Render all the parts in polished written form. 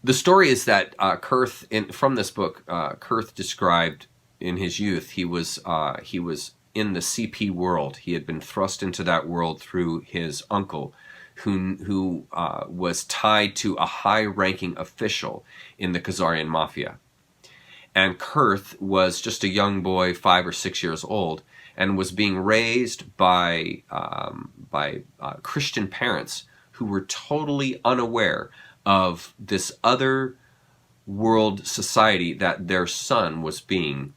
The story is that from this book, Kurth described in his youth he was in the CP world. He had been thrust into that world through his uncle, who was tied to a high-ranking official in the Khazarian mafia. And Kurth was just a young boy, 5 or 6 years old, and was being raised by Christian parents who were totally unaware of this other world society that their son was being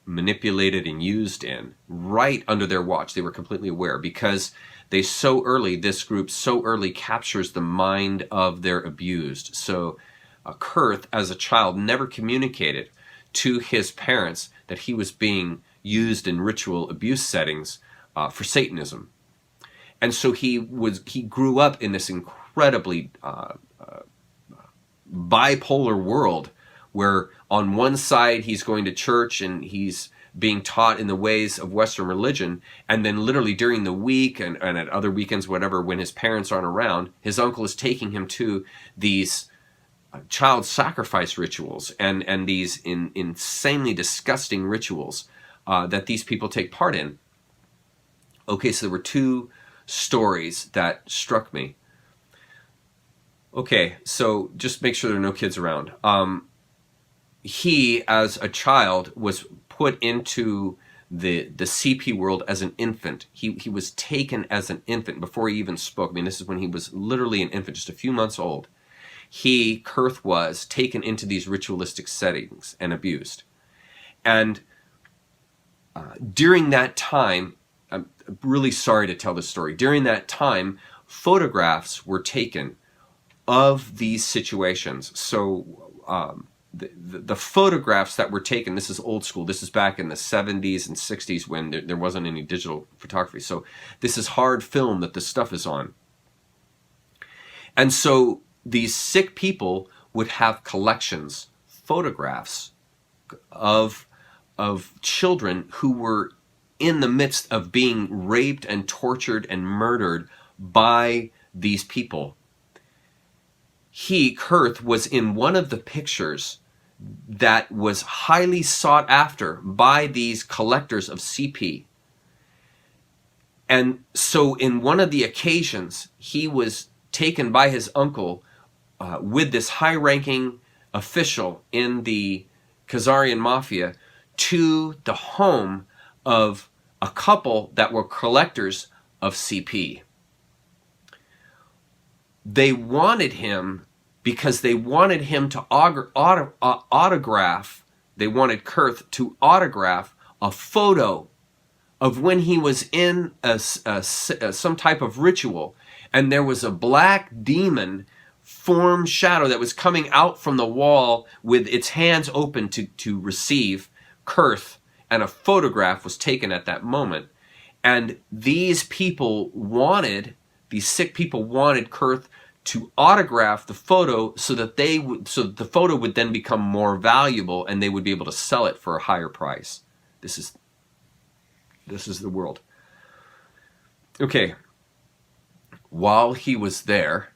manipulated and used in right under their watch. They were completely aware because this group so early captures the mind of their abused. So Kurth, as a child, never communicated to his parents that he was being used in ritual abuse settings for Satanism. And so he grew up in this incredibly bipolar world where on one side he's going to church and he's being taught in the ways of Western religion, and then literally during the week and at other weekends, whatever, when his parents aren't around, his uncle is taking him to these child sacrifice rituals and these insanely disgusting rituals that these people take part in. Okay, so there were two stories that struck me. Okay, so just make sure there are no kids around. He, as a child, was put into the CP world as an infant. He was taken as an infant before he even spoke. I mean, this is when he was literally an infant, just a few months old. Kurth was taken into these ritualistic settings and abused. And during that time, I'm really sorry to tell this story, during that time, photographs were taken of these situations. So the photographs that were taken, this is old school, this is back in the 70s and 60s when there wasn't any digital photography. So this is hard film that this stuff is on. And so these sick people would have collections, photographs of children who were in the midst of being raped and tortured and murdered by these people. Kurth, was in one of the pictures that was highly sought after by these collectors of CP. And so in one of the occasions, he was taken by his uncle with this high-ranking official in the Khazarian mafia to the home of a couple that were collectors of CP. They wanted him because they wanted him to autograph, they wanted Kurth to autograph a photo of when he was in some type of ritual, and there was a black demon form shadow that was coming out from the wall with its hands open to receive Kurth, and a photograph was taken at that moment. And these sick people wanted Kurth to autograph the photo so that the photo would then become more valuable and they would be able to sell it for a higher price. This is the world. Okay. While he was there,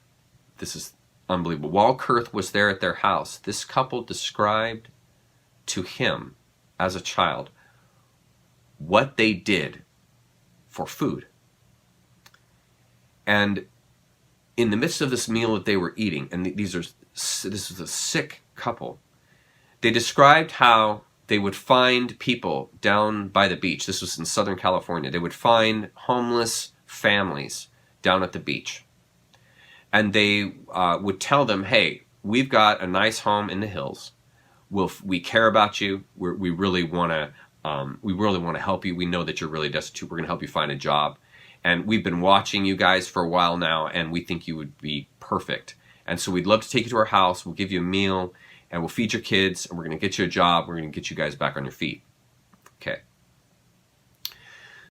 this is unbelievable. While Kurth was there at their house, this couple described to him as a child what they did for food. And in the midst of this meal that they were eating, and this was a sick couple, they described how they would find people down by the beach. This was in Southern California. They would find homeless families down at the beach. And they would tell them, hey, we've got a nice home in the hills. We care about you. We really want to help you. We know that you're really destitute. We're going to help you find a job. And we've been watching you guys for a while now, and we think you would be perfect. And so we'd love to take you to our house. We'll give you a meal, and we'll feed your kids, and we're going to get you a job. We're going to get you guys back on your feet. Okay.